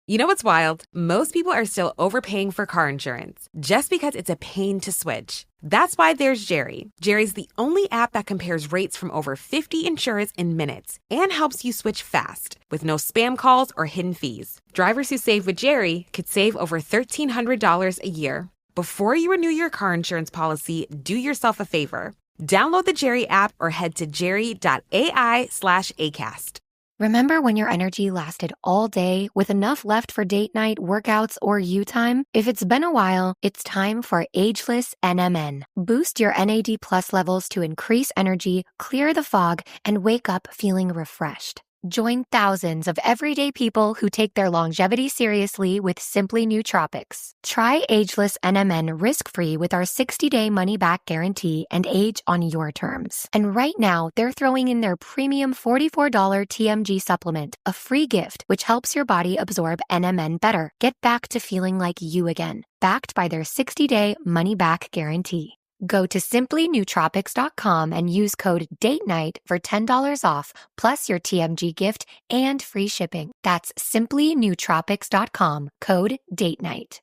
You know what's wild? Most people are still overpaying for car insurance just because it's a pain to switch. That's why there's Jerry. Jerry's the only app that compares rates from over 50 insurers in minutes and helps you switch fast with no spam calls or hidden fees. Drivers who save with Jerry could save over $1,300 a year. Before you renew your car insurance policy, do yourself a favor. Download the Jerry app or head to jerry.ai/ACAST. Remember when your energy lasted all day with enough left for date night, workouts, or you time? If it's been a while, it's time for Ageless NMN. Boost your NAD+ levels to increase energy, clear the fog, and wake up feeling refreshed. Join thousands of everyday people who take their longevity seriously with Simply Nootropics. Try Ageless NMN risk-free with our 60-day money-back guarantee and age on your terms. And right now, they're throwing in their premium $44 TMG supplement, a free gift which helps your body absorb NMN better. Get back to feeling like you again, backed by their 60-day money-back guarantee. Go to simplynootropics.com and use code DATENIGHT for $10 off, plus your TMG gift and free shipping. That's simplynootropics.com, code DATENIGHT.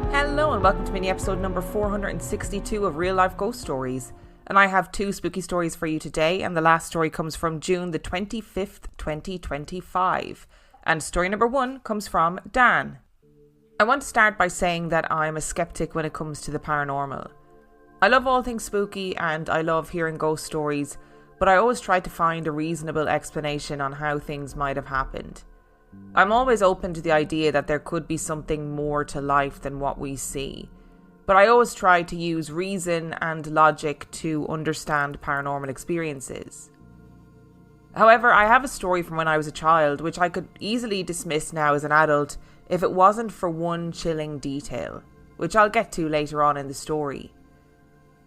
Hello and welcome to mini episode number 462 of Real Life Ghost Stories. And I have two spooky stories for you today, and the last story comes from June the 25th, 2025. And story number one comes from Dan. I want to start by saying that I'm a skeptic when it comes to the paranormal. I love all things spooky and I love hearing ghost stories, but I always try to find a reasonable explanation on how things might have happened. I'm always open to the idea that there could be something more to life than what we see, but I always try to use reason and logic to understand paranormal experiences. However, I have a story from when I was a child which I could easily dismiss now as an adult if it wasn't for one chilling detail, which I'll get to later on in the story.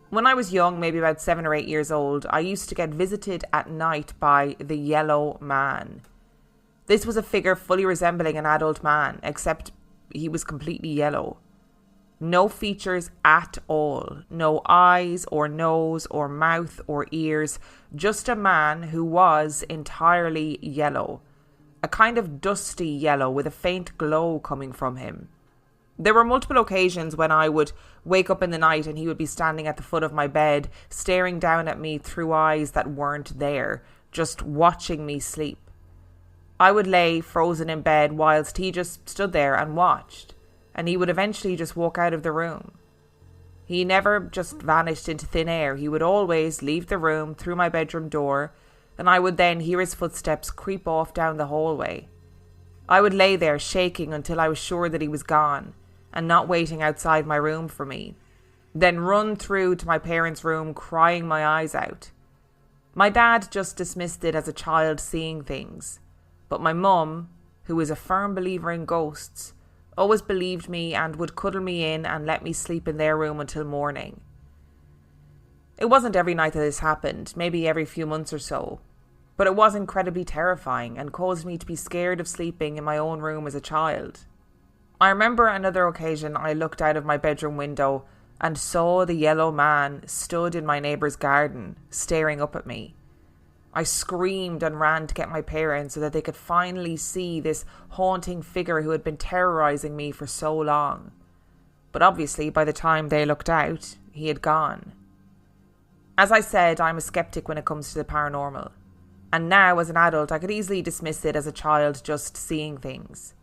When I was young, maybe about 7 or 8 years old, I used to get visited at night by the Yellow Man. This was a figure fully resembling an adult man, except he was completely yellow. No features at all. No eyes or nose or mouth or ears. Just a man who was entirely yellow. A kind of dusty yellow with a faint glow coming from him. There were multiple occasions when I would wake up in the night and he would be standing at the foot of my bed, staring down at me through eyes that weren't there, just watching me sleep. I would lay frozen in bed whilst he just stood there and watched, and he would eventually just walk out of the room. He never just vanished into thin air. He would always leave the room through my bedroom door, and I would then hear his footsteps creep off down the hallway. I would lay there shaking until I was sure that he was gone and not waiting outside my room for me, then run through to my parents' room crying my eyes out. My dad just dismissed it as a child seeing things. But my mum, who is a firm believer in ghosts, always believed me and would cuddle me in and let me sleep in their room until morning. It wasn't every night that this happened, maybe every few months or so, but it was incredibly terrifying and caused me to be scared of sleeping in my own room as a child. I remember another occasion I looked out of my bedroom window and saw the Yellow Man stood in my neighbour's garden, staring up at me. I screamed and ran to get my parents so that they could finally see this haunting figure who had been terrorising me for so long. But obviously, by the time they looked out, he had gone. As I said, I'm a skeptic when it comes to the paranormal. And now, as an adult, I could easily dismiss it as a child just seeing things.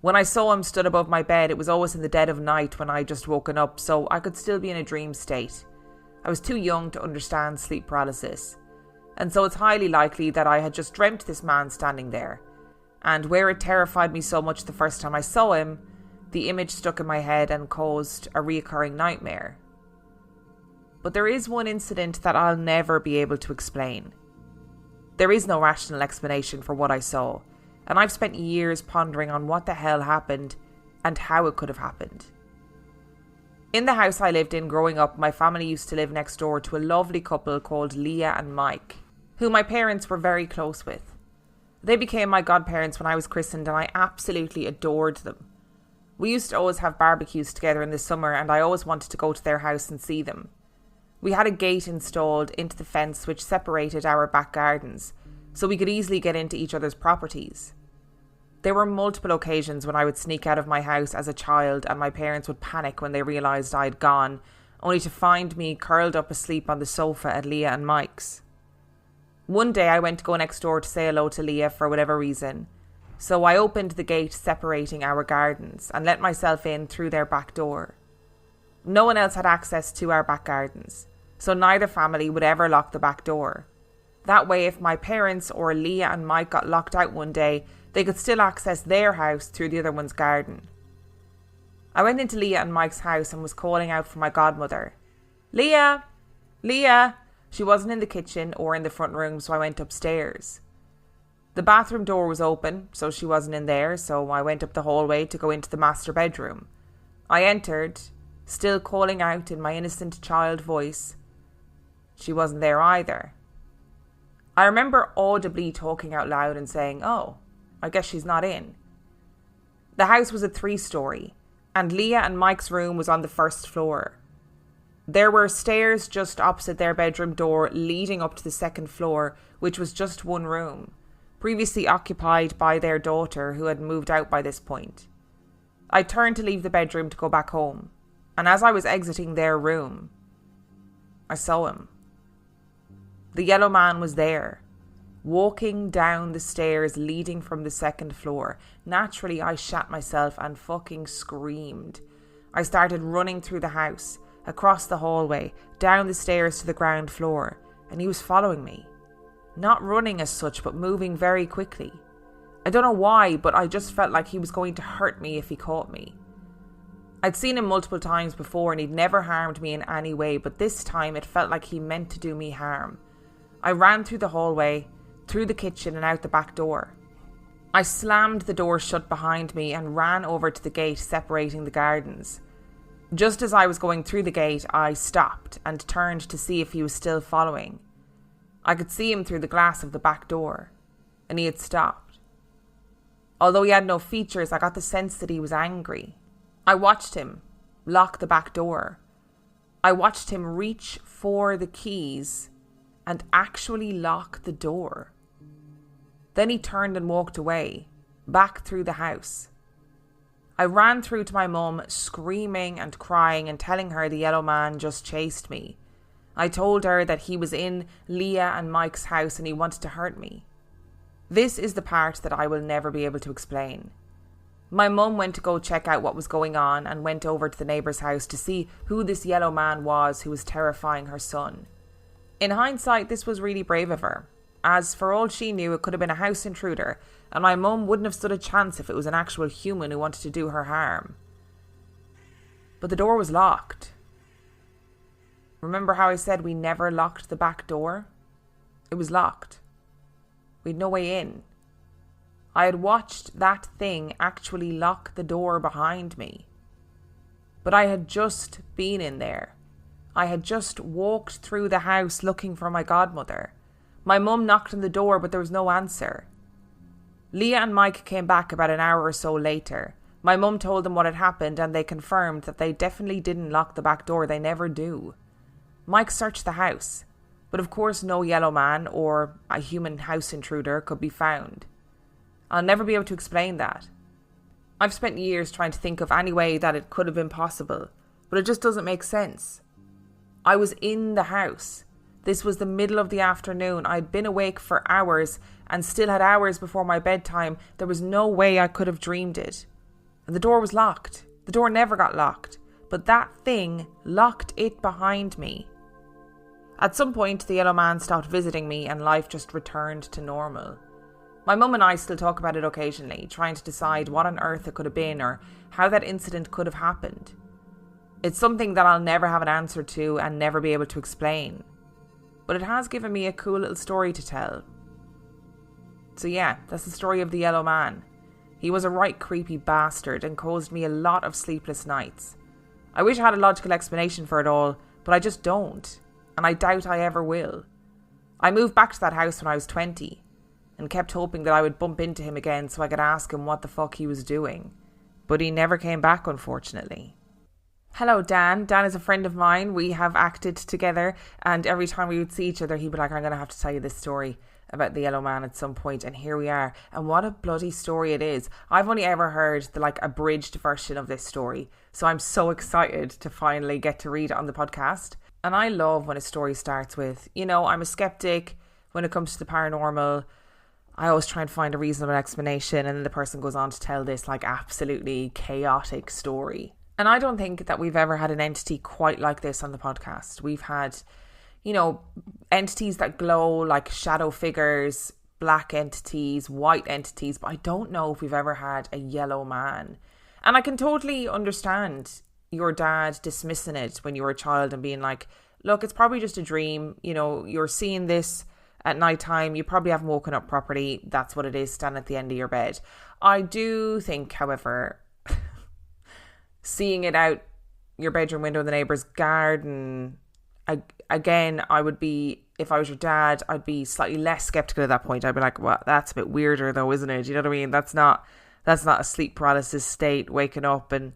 When I saw him stood above my bed, it was always in the dead of night when I just woken up, so I could still be in a dream state. I was too young to understand sleep paralysis. And so it's highly likely that I had just dreamt this man standing there. And where it terrified me so much the first time I saw him, the image stuck in my head and caused a reoccurring nightmare. But there is one incident that I'll never be able to explain. There is no rational explanation for what I saw, and I've spent years pondering on what the hell happened and how it could have happened. In the house I lived in growing up, my family used to live next door to a lovely couple called Leah and Mike, who my parents were very close with. They became my godparents when I was christened and I absolutely adored them. We used to always have barbecues together in the summer and I always wanted to go to their house and see them. We had a gate installed into the fence which separated our back gardens, so we could easily get into each other's properties. There were multiple occasions when I would sneak out of my house as a child and my parents would panic when they realised I'd gone, only to find me curled up asleep on the sofa at Leah and Mike's. One day I went to go next door to say hello to Leah for whatever reason, so I opened the gate separating our gardens and let myself in through their back door. No one else had access to our back gardens, so neither family would ever lock the back door. That way, if my parents or Leah and Mike got locked out one day, they could still access their house through the other one's garden. I went into Leah and Mike's house and was calling out for my godmother. Leah! Leah! She wasn't in the kitchen or in the front room, so I went upstairs. The bathroom door was open, so she wasn't in there, so I went up the hallway to go into the master bedroom. I entered, still calling out in my innocent child voice. She wasn't there either. I remember audibly talking out loud and saying, "Oh, I guess she's not in." The house was a 3-story, and Leah and Mike's room was on the first floor. There were stairs just opposite their bedroom door leading up to the second floor, which was just one room, previously occupied by their daughter who had moved out by this point. I turned to leave the bedroom to go back home, and as I was exiting their room, I saw him. The yellow man was there, walking down the stairs leading from the second floor. Naturally, I shat myself and fucking screamed. I started running through the house, across the hallway, down the stairs to the ground floor, and he was following me. Not running as such, but moving very quickly. I don't know why, but I just felt like he was going to hurt me if he caught me. I'd seen him multiple times before and he'd never harmed me in any way, but this time it felt like he meant to do me harm. I ran through the hallway, through the kitchen and out the back door. I slammed the door shut behind me and ran over to the gate separating the gardens. Just as I was going through the gate, I stopped and turned to see if he was still following. I could see him through the glass of the back door, and he had stopped. Although he had no features, I got the sense that he was angry. I watched him lock the back door. I watched him reach for the keys and actually lock the door. Then he turned and walked away, back through the house. I ran through to my mum, screaming and crying and telling her the yellow man just chased me. I told her that he was in Leah and Mike's house and he wanted to hurt me. This is the part that I will never be able to explain. My mum went to go check out what was going on and went over to the neighbour's house to see who this yellow man was who was terrifying her son. In hindsight, this was really brave of her, as for all she knew it could have been a house intruder and my mum wouldn't have stood a chance if it was an actual human who wanted to do her harm. But the door was locked. Remember how I said we never locked the back door? It was locked. We'd no way in. I had watched that thing actually lock the door behind me. But I had just been in there. I had just walked through the house looking for my godmother. My mum knocked on the door, but there was no answer. Leah and Mike came back about an hour or so later. My mum told them what had happened and they confirmed that they definitely didn't lock the back door. They never do. Mike searched the house, but of course no yellow man or a human house intruder could be found. I'll never be able to explain that. I've spent years trying to think of any way that it could have been possible, but it just doesn't make sense. I was in the house. This was the middle of the afternoon. I'd been awake for hours and still had hours before my bedtime. There was no way I could have dreamed it. And the door was locked. The door never got locked, but that thing locked it behind me. At some point, the yellow man stopped visiting me and life just returned to normal. My mum and I still talk about it occasionally, trying to decide what on earth it could have been or how that incident could have happened. It's something that I'll never have an answer to and never be able to explain. But it has given me a cool little story to tell. So yeah, that's the story of the yellow man. He was a right creepy bastard and caused me a lot of sleepless nights. I wish I had a logical explanation for it all, but I just don't, and I doubt I ever will. I moved back to that house when I was 20 and kept hoping that I would bump into him again so I could ask him what the fuck he was doing. But he never came back, unfortunately. Hello, Dan. Dan is a friend of mine. We have acted together, and every time we would see each other, he'd be like, I'm going to have to tell you this story about the yellow man at some point, and here we are. And what a bloody story it is. I've only ever heard the abridged version of this story, so I'm so excited to finally get to read it on the podcast. And I love when a story starts with, I'm a skeptic when it comes to the paranormal. I always try and find a reasonable explanation, and then the person goes on to tell this absolutely chaotic story. And I don't think that we've ever had an entity quite like this on the podcast. We've had entities that glow like shadow figures, black entities, white entities, but I don't know if we've ever had a yellow man. And I can totally understand your dad dismissing it when you were a child and being like, look, it's probably just a dream. You're seeing this at night time. You probably haven't woken up properly. That's what it is, standing at the end of your bed. I do think, however, seeing it out your bedroom window in the neighbour's garden, again, I would be, if I was your dad, I'd be slightly less sceptical at that point. I'd be like, well, that's a bit weirder though, isn't it? You know what I mean? That's not a sleep paralysis state, waking up and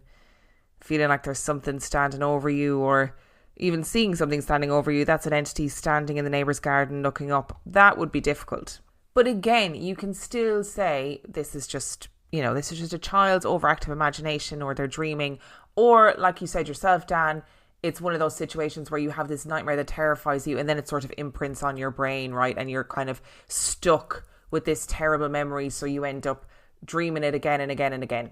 feeling like there's something standing over you, or even seeing something standing over you. That's an entity standing in the neighbour's garden looking up. That would be difficult. But again, you can still say this is just a child's overactive imagination, or they're dreaming, or like you said yourself, Dan, it's one of those situations where you have this nightmare that terrifies you and then it sort of imprints on your brain, right? And you're kind of stuck with this terrible memory, so you end up dreaming it again and again and again,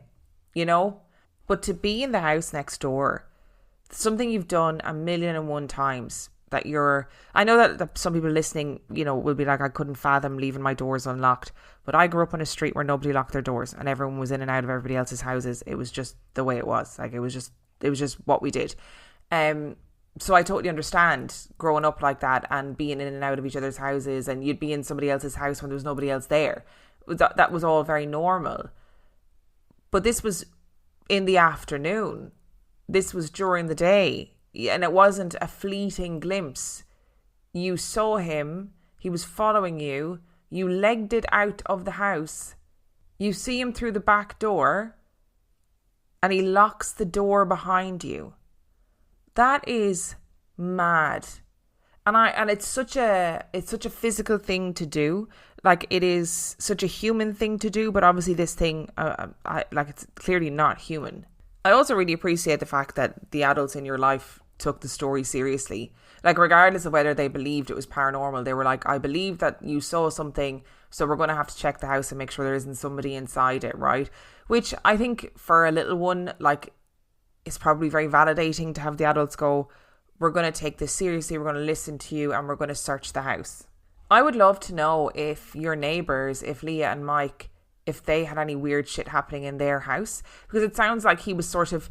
But to be in the house next door, something you've done 1,000,001 times, I know that some people listening, will be like, I couldn't fathom leaving my doors unlocked. But I grew up on a street where nobody locked their doors and everyone was in and out of everybody else's houses. It was just the way it was. It was just what we did. So I totally understand growing up like that and being in and out of each other's houses, and you'd be in somebody else's house when there was nobody else there. That was all very normal. But this was in the afternoon. This was during the day. And it wasn't a fleeting glimpse. You saw him. He was following you. You legged it out of the house. You see him through the back door, and he locks the door behind you. That is mad. And it's such a physical thing to do. It is such a human thing to do, but obviously this thing, it's clearly not human. I also really appreciate the fact that the adults in your life took the story seriously. Regardless of whether they believed it was paranormal, they were like, I believe that you saw something, so we're going to have to check the house and make sure there isn't somebody inside it, right? Which I think for a little one, it's probably very validating to have the adults go, we're going to take this seriously, we're going to listen to you, and we're going to search the house. I would love to know if your neighbours, if Leah and Mike, if they had any weird shit happening in their house, because it sounds like he was sort of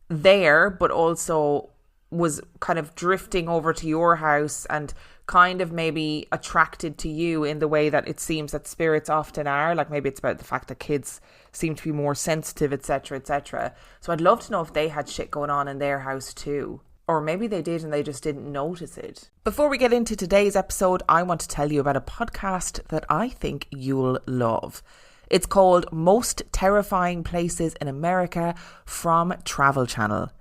there, but also was kind of drifting over to your house and kind of maybe attracted to you in the way that it seems that spirits often are. Maybe it's about the fact that kids seem to be more sensitive, etc., etc. So I'd love to know if they had shit going on in their house too. Or maybe they did and they just didn't notice it. Before we get into today's episode, I want to tell you about a podcast that I think you'll love. It's called Most Terrifying Places in America from Travel Channel.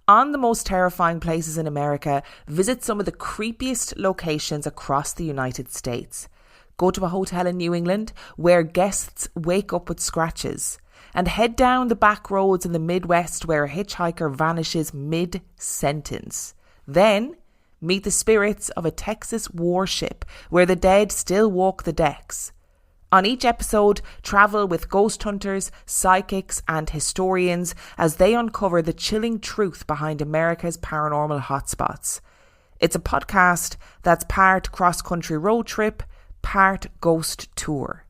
On the Most Terrifying Places in America, visit some of the creepiest locations across the United States. Go to a hotel in New England where guests wake up with scratches, and head down the back roads in the Midwest where a hitchhiker vanishes mid-sentence. Then meet the spirits of a Texas warship where the dead still walk the decks. On each episode, travel with ghost hunters, psychics and historians as they uncover the chilling truth behind America's paranormal hotspots. It's a podcast that's part cross-country road trip, part ghost tour.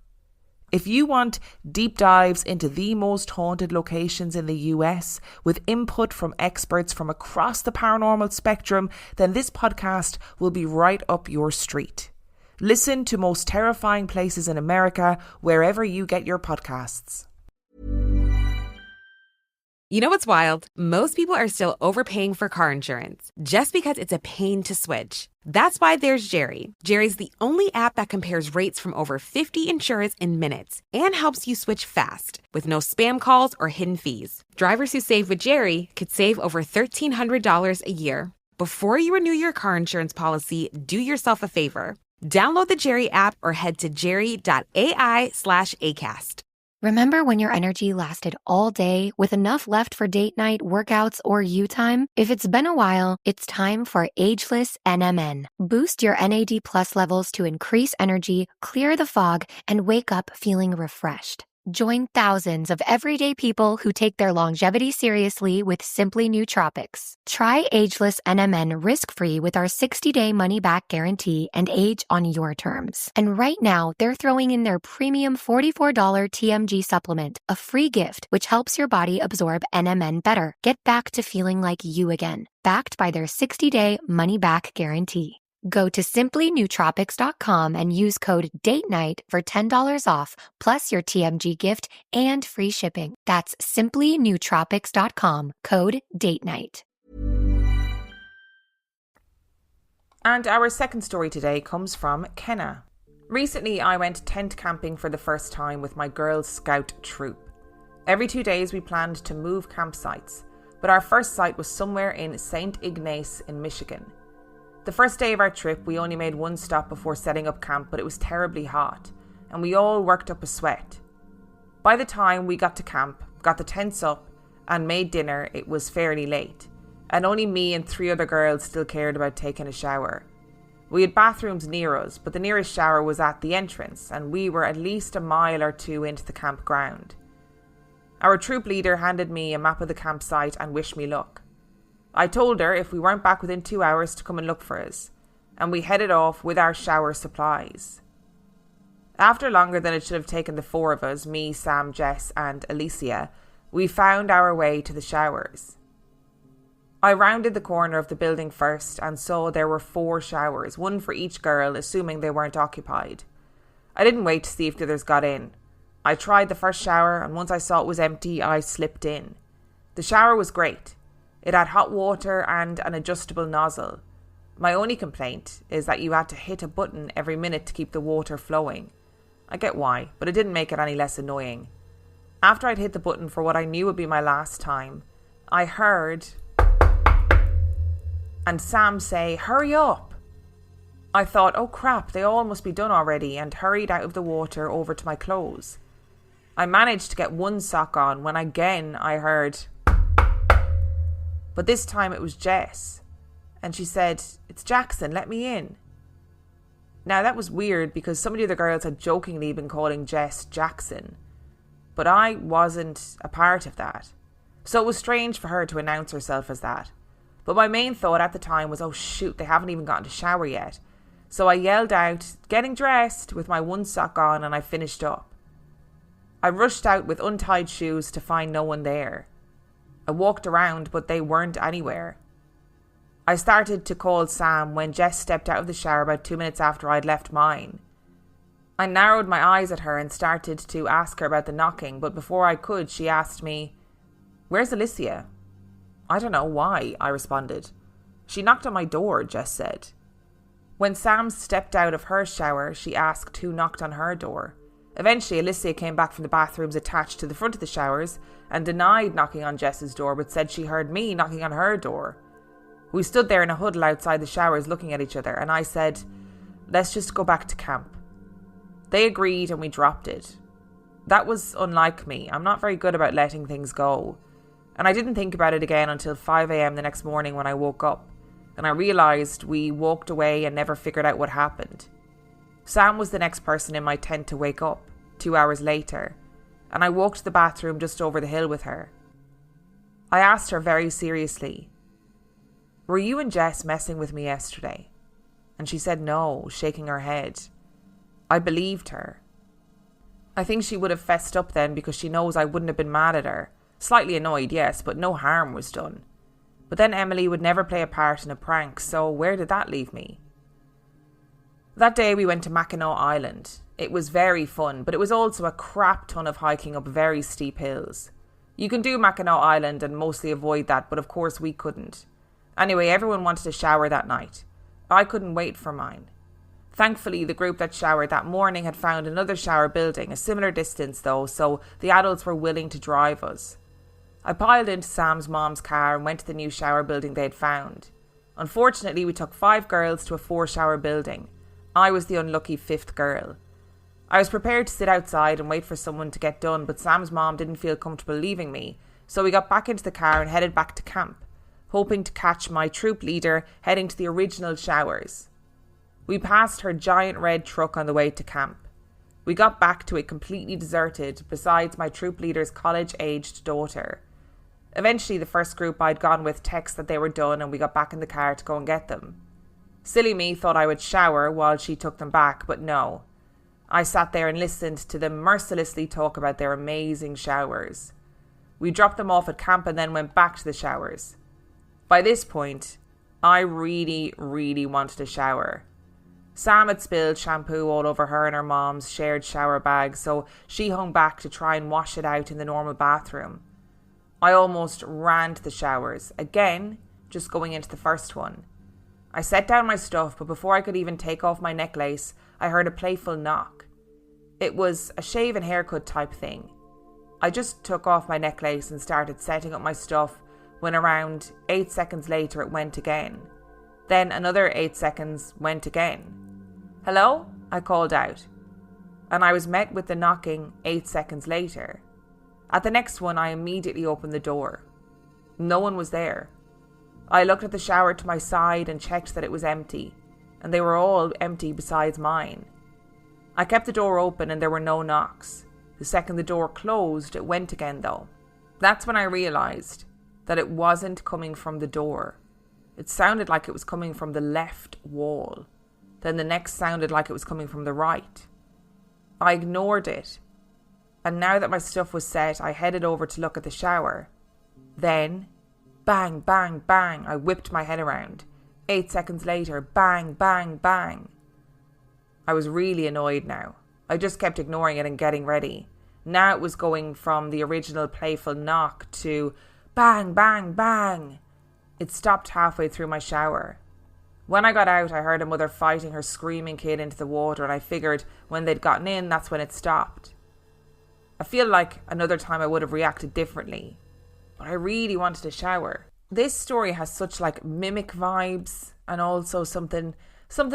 If you want deep dives into the most haunted locations in the US with input from experts from across the paranormal spectrum, then this podcast will be right up your street. Listen to Most Terrifying Places in America wherever you get your podcasts. You know what's wild? Most people are still overpaying for car insurance just because it's a pain to switch. That's why there's Jerry. Jerry's the only app that compares rates from over 50 insurers in minutes and helps you switch fast with no spam calls or hidden fees. Drivers who save with Jerry could save over $1,300 a year. Before you renew your car insurance policy, do yourself a favor. Download the Jerry app or head to jerry.ai/ACAST. Remember when your energy lasted all day with enough left for date night, workouts, or you time? If it's been a while, it's time for Ageless NMN. Boost your NAD+ levels to increase energy, clear the fog, and wake up feeling refreshed. Join thousands of everyday people who take their longevity seriously with Simply Nootropics. Try Ageless NMN risk-free with our 60-day money-back guarantee and age on your terms. And right now, they're throwing in their premium $44 TMG supplement, a free gift which helps your body absorb NMN better. Get back to feeling like you again, backed by their 60-day money-back guarantee. Go to simplynootropics.com and use code DATENIGHT for $10 off, plus your TMG gift and free shipping. That's simplynootropics.com, code DATENIGHT. And our second story today comes from Kenna. Recently, I went tent camping for the first time with my Girl Scout troop. Every 2 days we planned to move campsites, but our first site was somewhere in St. Ignace in Michigan. The first day of our trip, we only made one stop before setting up camp, but it was terribly hot, and we all worked up a sweat. By the time we got to camp, got the tents up, and made dinner, it was fairly late, and only me and 3 other girls still cared about taking a shower. We had bathrooms near us, but the nearest shower was at the entrance, and we were at least a mile or 2 into the campground. Our troop leader handed me a map of the campsite and wished me luck. I told her if we weren't back within 2 hours to come and look for us, and we headed off with our shower supplies. After longer than it should have taken the 4 of us, me, Sam, Jess and Alicia, we found our way to the showers. I rounded the corner of the building first and saw there were 4 showers, one for each girl, assuming they weren't occupied. I didn't wait to see if the others got in. I tried the first shower, and once I saw it was empty, I slipped in. The shower was great. It had hot water and an adjustable nozzle. My only complaint is that you had to hit a button every minute to keep the water flowing. I get why, but it didn't make it any less annoying. After I'd hit the button for what I knew would be my last time, I heard and Sam say, "Hurry up." I thought, oh crap, they all must be done already, and hurried out of the water over to my clothes. I managed to get one sock on when again I heard, but this time it was Jess, and she said, "It's Jackson, let me in." Now that was weird because some of the other girls had jokingly been calling Jess Jackson, but I wasn't a part of that. So it was strange for her to announce herself as that. But my main thought at the time was, oh shoot, they haven't even gotten to shower yet. So I yelled out, "Getting dressed," with my one sock on, and I finished up. I rushed out with untied shoes to find no one there. I walked around, but they weren't anywhere. I started to call Sam when Jess stepped out of the shower about 2 minutes after I'd left mine. I narrowed my eyes at her and started to ask her about the knocking, but before I could, she asked me, "Where's Alicia?" "I don't know why," I responded. "She knocked on my door," Jess said. When Sam stepped out of her shower, she asked who knocked on her door. Eventually, Alicia came back from the bathrooms attached to the front of the showers and denied knocking on Jess's door, but said she heard me knocking on her door. We stood there in a huddle outside the showers looking at each other, and I said, "Let's just go back to camp." They agreed and we dropped it. That was unlike me. I'm not very good about letting things go. And I didn't think about it again until 5 a.m. the next morning when I woke up, and I realised we walked away and never figured out what happened. Sam was the next person in my tent to wake up, 2 hours later, and I walked to the bathroom just over the hill with her. I asked her very seriously, "Were you and Jess messing with me yesterday?" And she said no, shaking her head. I believed her. I think she would have fessed up then because she knows I wouldn't have been mad at her. Slightly annoyed, yes, but no harm was done. But then Emily would never play a part in a prank, so where did that leave me? That day we went to Mackinac Island. It was very fun, but it was also a crap ton of hiking up very steep hills. You can do Mackinac Island and mostly avoid that, but of course we couldn't. Anyway, everyone wanted a shower that night. I couldn't wait for mine. Thankfully, the group that showered that morning had found another shower building, a similar distance though, so the adults were willing to drive us. I piled into Sam's mom's car and went to the new shower building they had found. Unfortunately, we took 5 girls to a 4-shower building. I was the unlucky 5th girl. I was prepared to sit outside and wait for someone to get done, but Sam's mom didn't feel comfortable leaving me, so we got back into the car and headed back to camp, hoping to catch my troop leader heading to the original showers. We passed her giant red truck on the way to camp. We got back to it completely deserted, besides my troop leader's college-aged daughter. Eventually, the first group I'd gone with texted that they were done and we got back in the car to go and get them. Silly me thought I would shower while she took them back, but no. I sat there and listened to them mercilessly talk about their amazing showers. We dropped them off at camp and then went back to the showers. By this point, I really wanted a shower. Sam had spilled shampoo all over her and her mom's shared shower bag, so she hung back to try and wash it out in the normal bathroom. I almost ran to the showers, again, just going into the first one. I set down my stuff, but before I could even take off my necklace, I heard a playful knock. It was a shave and haircut type thing. I just took off my necklace and started setting up my stuff when around 8 seconds later it went again. Then another 8 seconds went again. "Hello?" I called out. And I was met with the knocking 8 seconds later. At the next one, I immediately opened the door. No one was there. I looked at the shower to my side and checked that it was empty, and they were all empty besides mine. I kept the door open and there were no knocks. The second the door closed, it went again though. That's when I realised that it wasn't coming from the door. It sounded like it was coming from the left wall. Then the next sounded like it was coming from the right. I ignored it. And now that my stuff was set, I headed over to look at the shower. Then, bang, bang, bang, I whipped my head around. 8 seconds later, bang, bang, bang. I was really annoyed now. I just kept ignoring it and getting ready. Now it was going from the original playful knock to bang, bang, bang. It stopped halfway through my shower. When I got out, I heard a mother fighting her screaming kid into the water, and I figured when they'd gotten in, that's when it stopped. I feel like another time I would have reacted differently, but I really wanted a shower. This story has such like mimic vibes and also something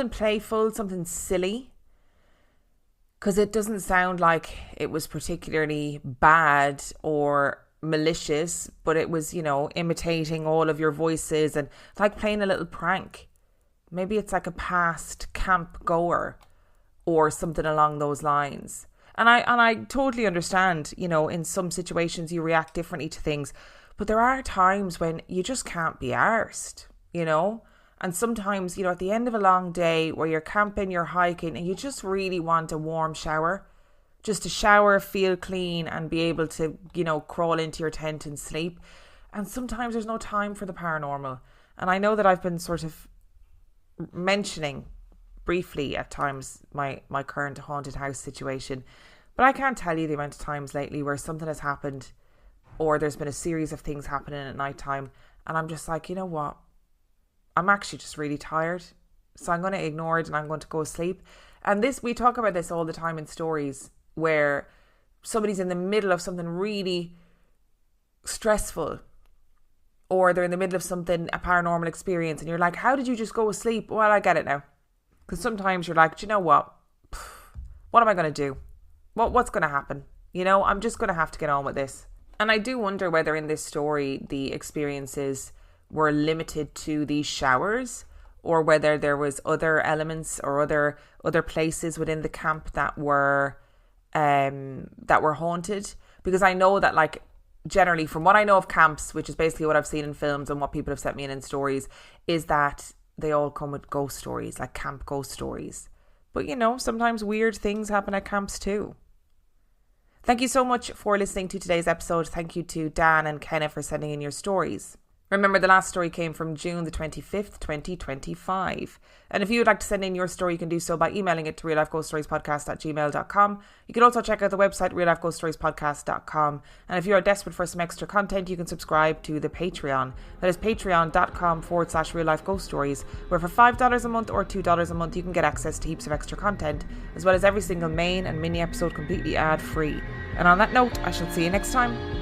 playful, something silly, because it doesn't sound like it was particularly bad or malicious, but it was, imitating all of your voices and like playing a little prank. Maybe it's like a past camp goer or something along those lines. And I totally understand, in some situations you react differently to things, but there are times when you just can't be arsed, And sometimes, at the end of a long day where you're camping, you're hiking, and you just really want a warm shower. Just to shower, feel clean, and be able to, crawl into your tent and sleep. And sometimes there's no time for the paranormal. And I know that I've been sort of mentioning briefly at times my current haunted house situation, but I can't tell you the amount of times lately where something has happened or there's been a series of things happening at night time, and I'm just like, you know what, I'm actually just really tired, so I'm going to ignore it and I'm going to go sleep. And we talk about this all the time in stories where somebody's in the middle of something really stressful, or they're in the middle of something, a paranormal experience, and you're like, how did you just go to sleep? Well, I get it now. Because sometimes you're like, do you know what? What am I going to do? What's going to happen? I'm just going to have to get on with this. And I do wonder whether in this story the experiences were limited to these showers, or whether there was other elements or other places within the camp that were haunted. Because I know that, like, generally from what I know of camps, which is basically what I've seen in films and what people have sent me in stories, is that they all come with ghost stories, like camp ghost stories. But sometimes weird things happen at camps too. Thank you so much for listening to today's episode. Thank you to Dan and Kenna for sending in your stories. Remember, the last story came from June the 25th, 2025. And if you would like to send in your story, you can do so by emailing it to reallifeghoststoriespodcast@gmail.com. You can also check out the website reallifeghoststoriespodcast.com. And if you are desperate for some extra content, you can subscribe to the Patreon. That is patreon.com/reallifeghoststories, where for $5 a month or $2 a month, you can get access to heaps of extra content, as well as every single main and mini episode completely ad-free. And on that note, I shall see you next time.